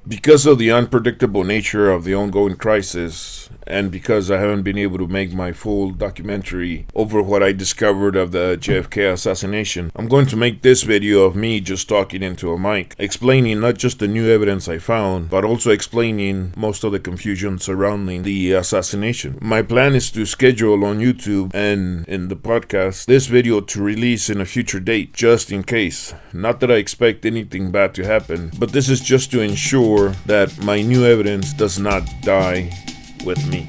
Because of the unpredictable nature of the ongoing crisis, and because I haven't been able to make my full documentary over what I discovered of the JFK assassination, I'm going to make this video of me just talking into a mic, explaining not just the new evidence I found, but also explaining most of the confusion surrounding the assassination. My plan is to schedule on YouTube and in the podcast this video to release in a future date, just in case. Not that I expect anything bad to happen, but this is just to ensure that my new evidence does not die with me.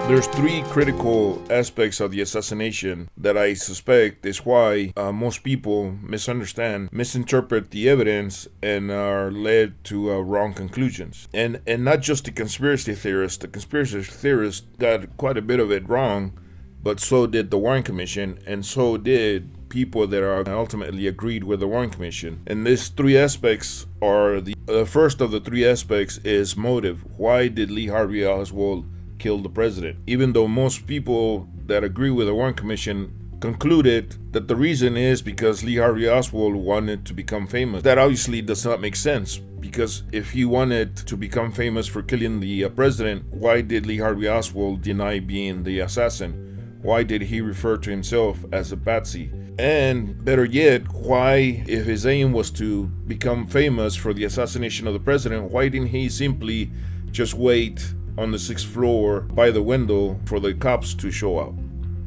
There's three critical aspects of the assassination that I suspect is why most people misinterpret the evidence, and are led to wrong conclusions. And not just the conspiracy theorists. The conspiracy theorists got quite a bit of it wrong, but so did the Warren Commission, and so did people that are ultimately agreed with the Warren Commission. And these three aspects are the first of the three aspects is motive. Why did Lee Harvey Oswal kill the president? Even though most people that agree with the Warren Commission concluded that the reason is because Lee Harvey Oswald wanted to become famous. That obviously does not make sense, because if he wanted to become famous for killing the president, why did Lee Harvey Oswald deny being the assassin? Why did he refer to himself as a patsy? And better yet, why, if his aim was to become famous for the assassination of the president, why didn't he simply just wait on the 6th floor by the window for the cops to show up?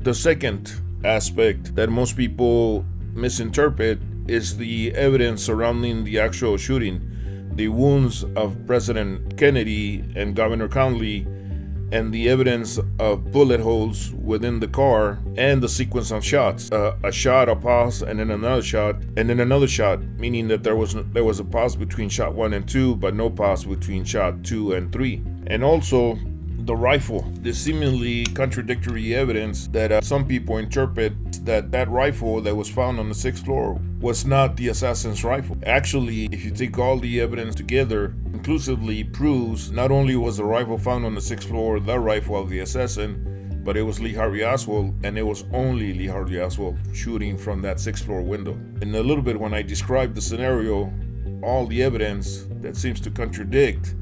The second aspect that most people misinterpret is the evidence surrounding the actual shooting, the wounds of President Kennedy and Governor Conley, and the evidence of bullet holes within the car, and the sequence of shots. A shot, a pause, and then another shot, and then another shot, meaning that there was a pause between shot 1 and 2, but no pause between shot 2 and 3. And also the rifle, the seemingly contradictory evidence that some people interpret that rifle that was found on the 6th floor was not the assassin's rifle. Actually, if you take all the evidence together, conclusively proves not only was the rifle found on the 6th floor the rifle of the assassin, but it was Lee Harvey Oswald, and it was only Lee Harvey Oswald shooting from that 6th floor window. In a little bit, when I describe the scenario, all the evidence that seems to contradict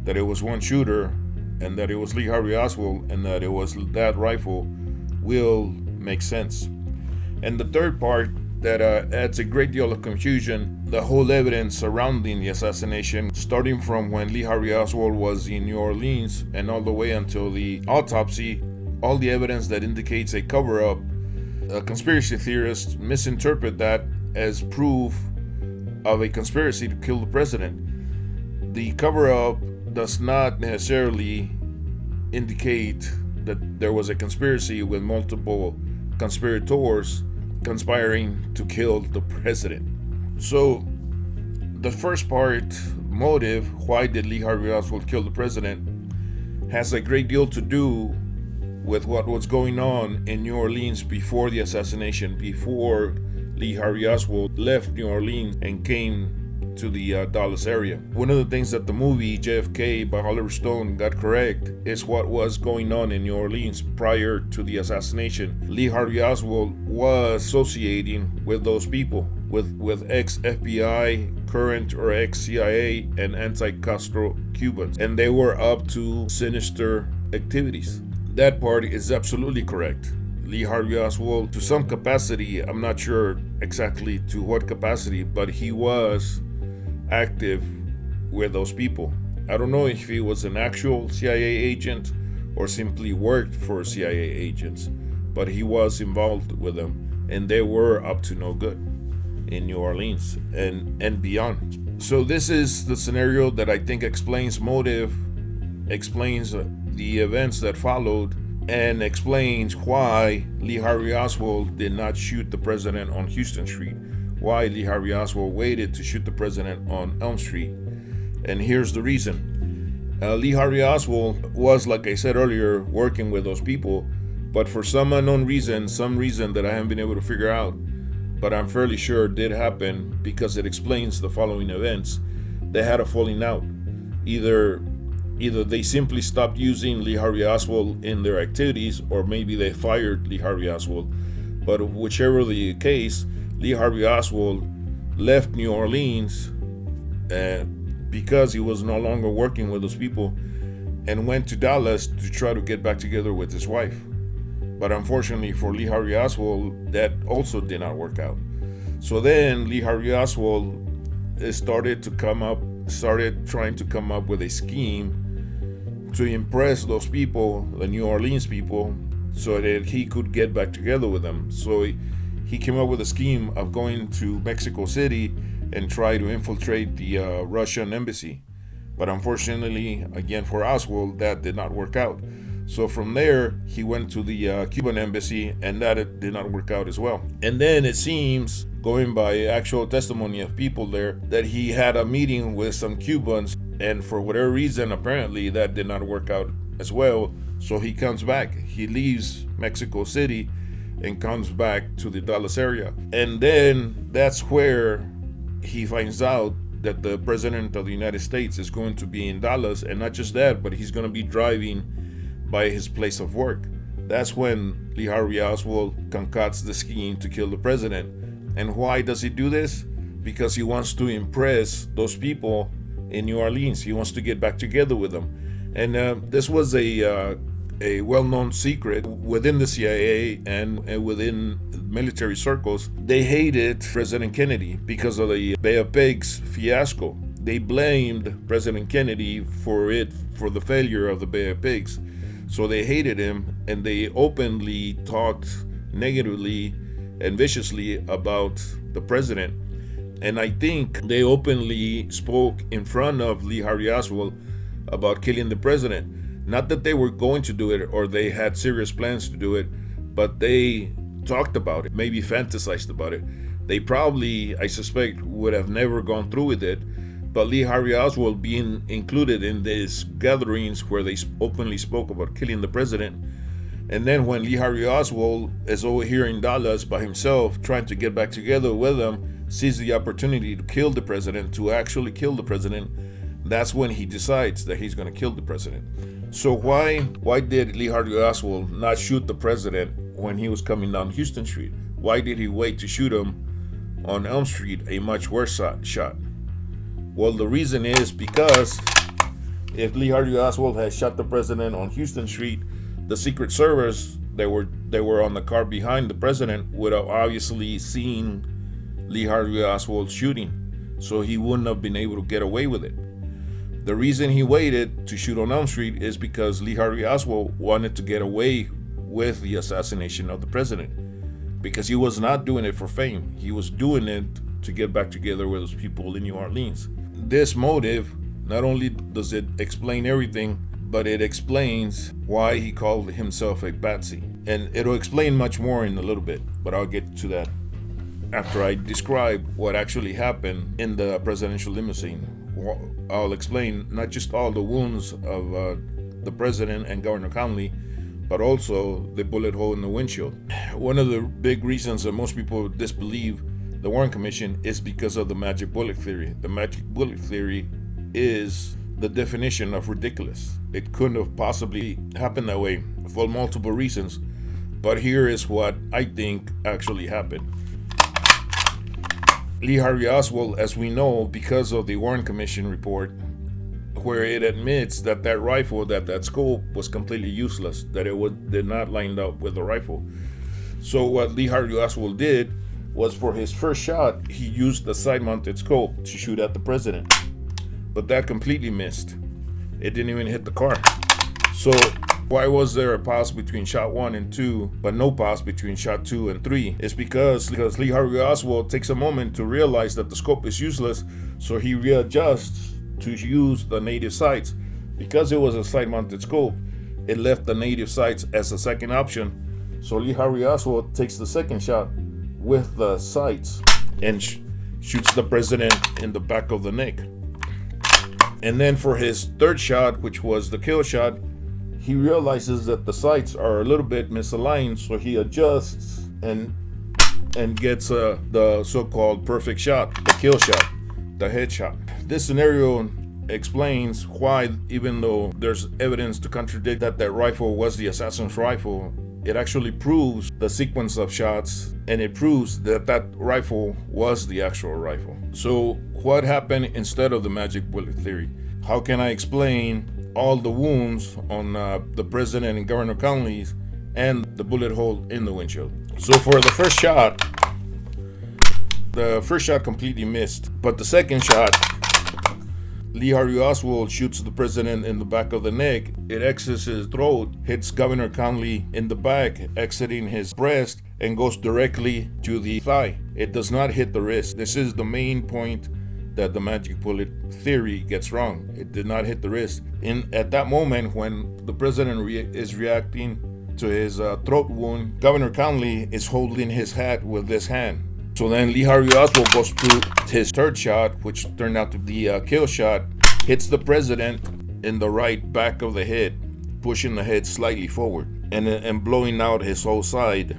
that it was one shooter, and that it was Lee Harvey Oswald, and that it was that rifle will make sense. And the third part that adds a great deal of confusion, the whole evidence surrounding the assassination, starting from when Lee Harvey Oswald was in New Orleans and all the way until the autopsy, all the evidence that indicates a cover-up. Conspiracy theorists misinterpret that as proof of a conspiracy to kill the president. The cover-up does not necessarily indicate that there was a conspiracy with multiple conspirators conspiring to kill the president. So the first part, motive, why did Lee Harvey Oswald kill the president, has a great deal to do with what was going on in New Orleans before the assassination, before Lee Harvey Oswald left New Orleans and came to the Dallas area. One of the things that the movie JFK by Oliver Stone got correct is what was going on in New Orleans prior to the assassination. Lee Harvey Oswald was associating with those people, with ex-FBI, current or ex-CIA, and anti-Castro Cubans, and they were up to sinister activities. That part is absolutely correct. Lee Harvey Oswald, to some capacity, I'm not sure exactly to what capacity, but he was active with those people. I don't know if he was an actual CIA agent or simply worked for CIA agents, but he was involved with them, and they were up to no good in New Orleans and beyond. So this is the scenario that I think explains motive, explains the events that followed, and explains why Lee Harvey Oswald did not shoot the president on Houston Street, why Lee Harvey Oswald waited to shoot the president on Elm Street. And here's the reason. Lee Harvey Oswald was, like I said earlier, working with those people, but for some unknown reason, some reason that I haven't been able to figure out, but I'm fairly sure it did happen because it explains the following events. They had a falling out. Either they simply stopped using Lee Harvey Oswald in their activities, or maybe they fired Lee Harvey Oswald. But whichever the case, Lee Harvey Oswald left New Orleans because he was no longer working with those people, and went to Dallas to try to get back together with his wife. But unfortunately for Lee Harvey Oswald, that also did not work out. So then Lee Harvey Oswald started trying to come up with a scheme to impress those people, the New Orleans people, so that he could get back together with them. So he came up with a scheme of going to Mexico City and try to infiltrate the Russian embassy. But unfortunately, again for Oswald, that did not work out. So from there, he went to the Cuban embassy, and that did not work out as well. And then it seems, going by actual testimony of people there, that he had a meeting with some Cubans, and for whatever reason, apparently that did not work out as well. So he comes back. He leaves Mexico City and comes back to the Dallas area. And then that's where he finds out that the president of the United States is going to be in Dallas, and not just that, but he's going to be driving by his place of work. That's when Lee Harvey Oswald concocts the scheme to kill the president. And why does he do this? Because he wants to impress those people in New Orleans. He wants to get back together with them. And this was a well-known secret within the CIA and within military circles. They hated President Kennedy because of the Bay of Pigs fiasco. They blamed President Kennedy for the failure of the Bay of Pigs. So they hated him, and they openly talked negatively and viciously about the president. And I think they openly spoke in front of Lee Harvey Oswald about killing the president. Not that they were going to do it or they had serious plans to do it, but they talked about it, maybe fantasized about it. They probably, I suspect, would have never gone through with it, but Lee Harvey Oswald being included in these gatherings where they openly spoke about killing the president. And then when Lee Harvey Oswald is over here in Dallas by himself, trying to get back together with them, sees the opportunity to kill the president, to actually kill the president, that's when he decides that he's going to kill the president. So why did Lee Harvey Oswald not shoot the president when he was coming down Houston Street? Why did he wait to shoot him on Elm Street, a much worse shot? Well, the reason is because if Lee Harvey Oswald had shot the president on Houston Street, the Secret Service they were on the car behind the president would have obviously seen Lee Harvey Oswald shooting, so he wouldn't have been able to get away with it. The reason he waited to shoot on Elm Street is because Lee Harvey Oswald wanted to get away with the assassination of the president, because he was not doing it for fame. He was doing it to get back together with those people in New Orleans. This motive, not only does it explain everything, but it explains why he called himself a patsy. And it'll explain much more in a little bit, but I'll get to that after I describe what actually happened in the presidential limousine. I'll explain not just all the wounds of the president and Governor Conley, but also the bullet hole in the windshield. One of the big reasons that most people disbelieve the Warren Commission is because of the magic bullet theory. The magic bullet theory is the definition of ridiculous. It couldn't have possibly happened that way for multiple reasons, but here is what I think actually happened. Lee Harvey Oswald, as we know, because of the Warren Commission report, where it admits that that rifle, that scope was completely useless, that it did not line up with the rifle. So what Lee Harvey Oswald did was, for his first shot, he used the side-mounted scope to shoot at the president. But that completely missed. It didn't even hit the car. So why was there a pause between shot 1 and 2, but no pause between shot 2 and 3? It's because Lee Harvey Oswald takes a moment to realize that the scope is useless, so he readjusts to use the native sights. Because it was a side-mounted scope, it left the native sights as a second option. So Lee Harvey Oswald takes the second shot with the sights. and shoots the president in the back of the neck. And then for his third shot, which was the kill shot, he realizes that the sights are a little bit misaligned, so he adjusts and gets the so-called perfect shot, the kill shot, the headshot. This scenario explains why, even though there's evidence to contradict that rifle was the assassin's rifle, it actually proves the sequence of shots, and it proves that rifle was the actual rifle. So what happened instead of the magic bullet theory? How can I explain all the wounds on the president and Governor Conley's and the bullet hole in the windshield? So for the first shot completely missed, but the second shot, Lee Harvey Oswal shoots the president in the back of the neck. It exits his throat, hits Governor Conley in the back, exiting his breast, and goes directly to the thigh. It does not hit the wrist. This is the main point that the magic bullet theory gets wrong. It did not hit the wrist. At that moment, when the president is reacting to his throat wound, Governor Conley is holding his hat with this hand. So then Lee Harvey Oswal goes to his third shot, which turned out to be a kill shot, hits the president in the right back of the head, pushing the head slightly forward and blowing out his whole side,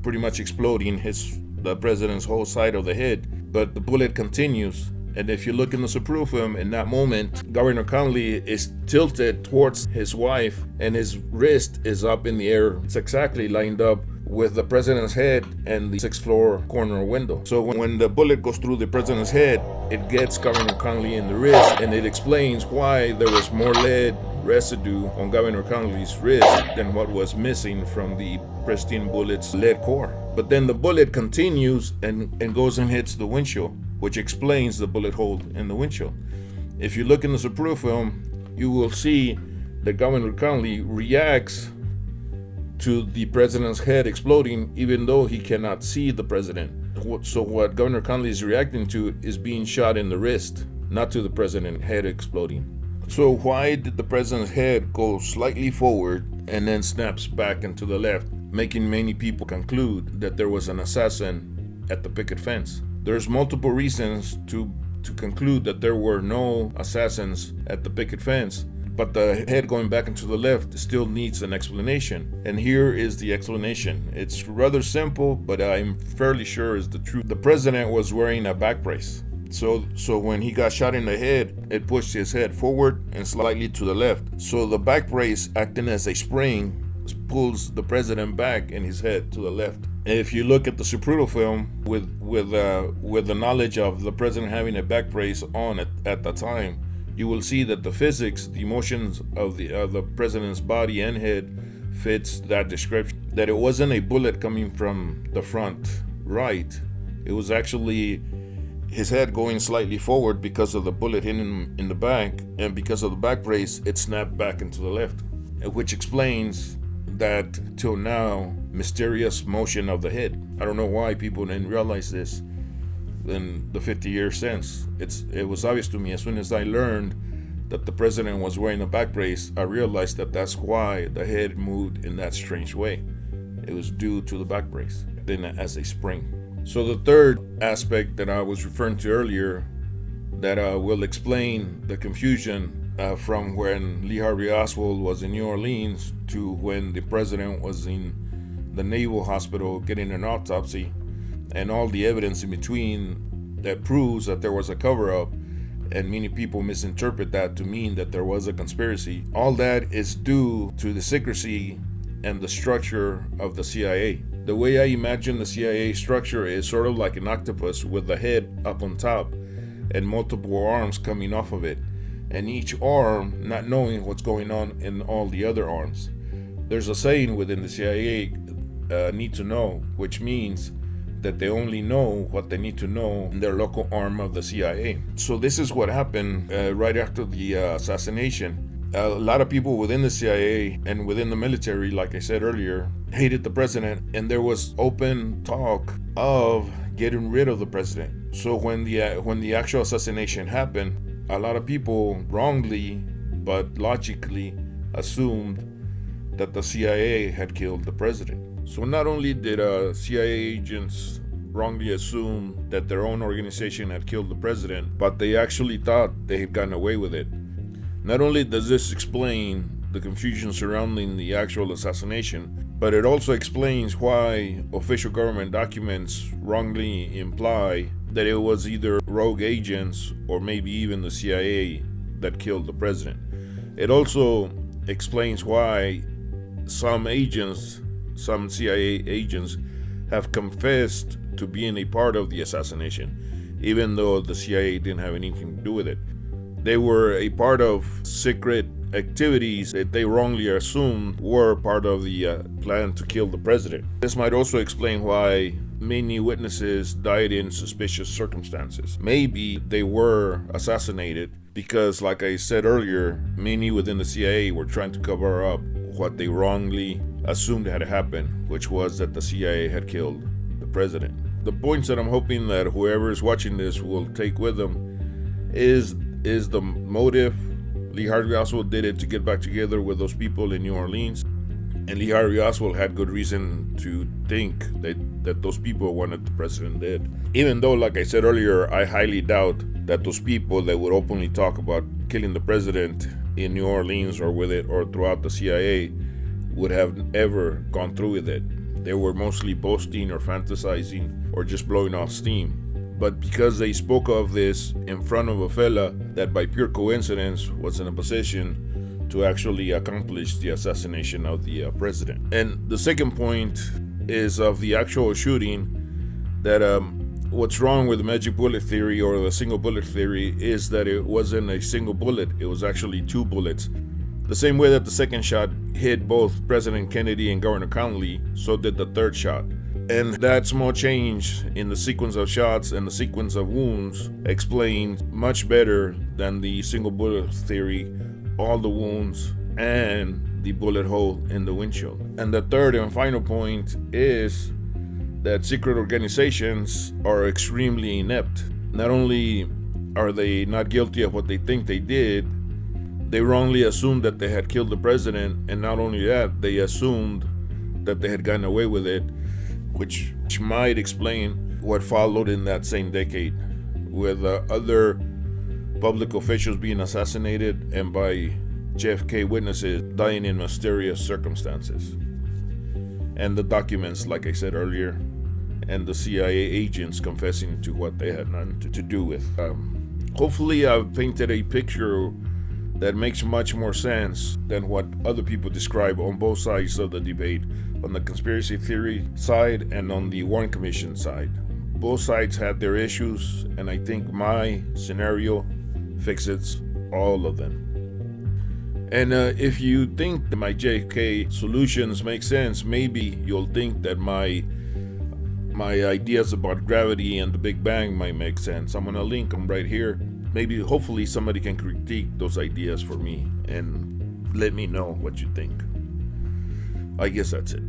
pretty much exploding the president's whole side of the head. But the bullet continues. And if you look in the supproof film, in that moment, Governor Conley is tilted towards his wife and his wrist is up in the air. It's exactly lined up with the president's head and the 6th floor corner window. So when the bullet goes through the president's head, it gets Governor Conley in the wrist, and it explains why there was more lead residue on Governor Conley's wrist than what was missing from the pristine bullet's lead core. But then the bullet continues and goes and hits the windshield, which explains the bullet hole in the windshield. If you look in the supproof film, you will see that Governor Conley reacts to the president's head exploding, even though he cannot see the president. So what Governor Conley is reacting to is being shot in the wrist, not to the president's head exploding. So why did the president's head go slightly forward and then snaps back into the left, making many people conclude that there was an assassin at the picket fence? There's multiple reasons to conclude that there were no assassins at the picket fence, but the head going back into the left still needs an explanation. And here is the explanation. It's rather simple, but I'm fairly sure is the truth. The president was wearing a back brace. So when he got shot in the head, it pushed his head forward and slightly to the left. So the back brace, acting as a spring, pulls the president back and his head to the left. And if you look at the supproof film with the knowledge of the president having a back brace on at the time, you will see that the physics, the motions of the president's body and head fits that description. That it wasn't a bullet coming from the front right. It was actually his head going slightly forward because of the bullet hitting him in the back, and because of the back brace, it snapped back into the left, which explains that till now mysterious motion of the head. I don't know why people didn't realize this in the 50 years since. It was obvious to me as soon as I learned that the president was wearing a back brace. I realized that that's why the head moved in that strange way. It was due to the back brace, then as a spring. So the third aspect that I was referring to earlier that will explain the confusion from when Lee Harvey Oswald was in New Orleans to when the president was in the Naval Hospital getting an autopsy, and all the evidence in between that proves that there was a cover-up, and many people misinterpret that to mean that there was a conspiracy. All that is due to the secrecy and the structure of the CIA. The way I imagine the CIA structure is sort of like an octopus with the head up on top and multiple arms coming off of it, and each arm not knowing what's going on in all the other arms. There's a saying within the CIA, need to know, which means that they only know what they need to know in their local arm of the CIA. So this is what happened right after the assassination. A lot of people within the CIA and within the military, like I said earlier, hated the president, and there was open talk of getting rid of the president. So when the actual assassination happened, a lot of people wrongly but logically assumed that the CIA had killed the president. So not only did CIA agents wrongly assumed that their own organization had killed the president, but they actually thought they had gotten away with it. Not only does this explain the confusion surrounding the actual assassination, but it also explains why official government documents wrongly imply that it was either rogue agents or maybe even the CIA that killed the president. It also explains why some CIA agents have confessed to being a part of the assassination, even though the CIA didn't have anything to do with it. They were a part of secret activities that they wrongly assumed were part of the plan to kill the president. This might also explain why many witnesses died in suspicious circumstances. Maybe they were assassinated because, like I said earlier, many within the CIA were trying to cover up what they wrongly assumed had happened, which was that the CIA had killed the president. The points that I'm hoping that whoever is watching this will take with them is the motive. Lee Harvey Oswal did it to get back together with those people in New Orleans, and Lee Harvey Oswal had good reason to think that those people wanted the president dead. Even though, like I said earlier, I highly doubt that those people that would openly talk about killing the president in New Orleans or with it or throughout the CIA would have ever gone through with it. They were mostly boasting or fantasizing or just blowing off steam. But because they spoke of this in front of a fella that by pure coincidence was in a position to actually accomplish the assassination of the president. And the second point is of the actual shooting, that what's wrong with the magic bullet theory or the single bullet theory is that it wasn't a single bullet, it was actually two bullets. The same way that the second shot hit both President Kennedy and Governor Connally, so did the third shot. And that small change in the sequence of shots and the sequence of wounds explains much better than the single bullet theory all the wounds and the bullet hole in the windshield. And the third and final point is that secret organizations are extremely inept. Not only are they not guilty of what they think they did, they wrongly assumed that they had killed the president, and not only that, they assumed that they had gotten away with it, which might explain what followed in that same decade, with other public officials being assassinated and by JFK witnesses dying in mysterious circumstances. And the documents, like I said earlier, and the CIA agents confessing to what they had nothing to do with. Hopefully I've painted a picture that makes much more sense than what other people describe on both sides of the debate, on the conspiracy theory side and on the Warren Commission side. Both sides had their issues, and I think my scenario fixes all of them. And if you think that my JFK solutions make sense, maybe you'll think that my ideas about gravity and the Big Bang might make sense. I'm gonna link them right here. Maybe, hopefully, somebody can critique those ideas for me and let me know what you think. I guess that's it.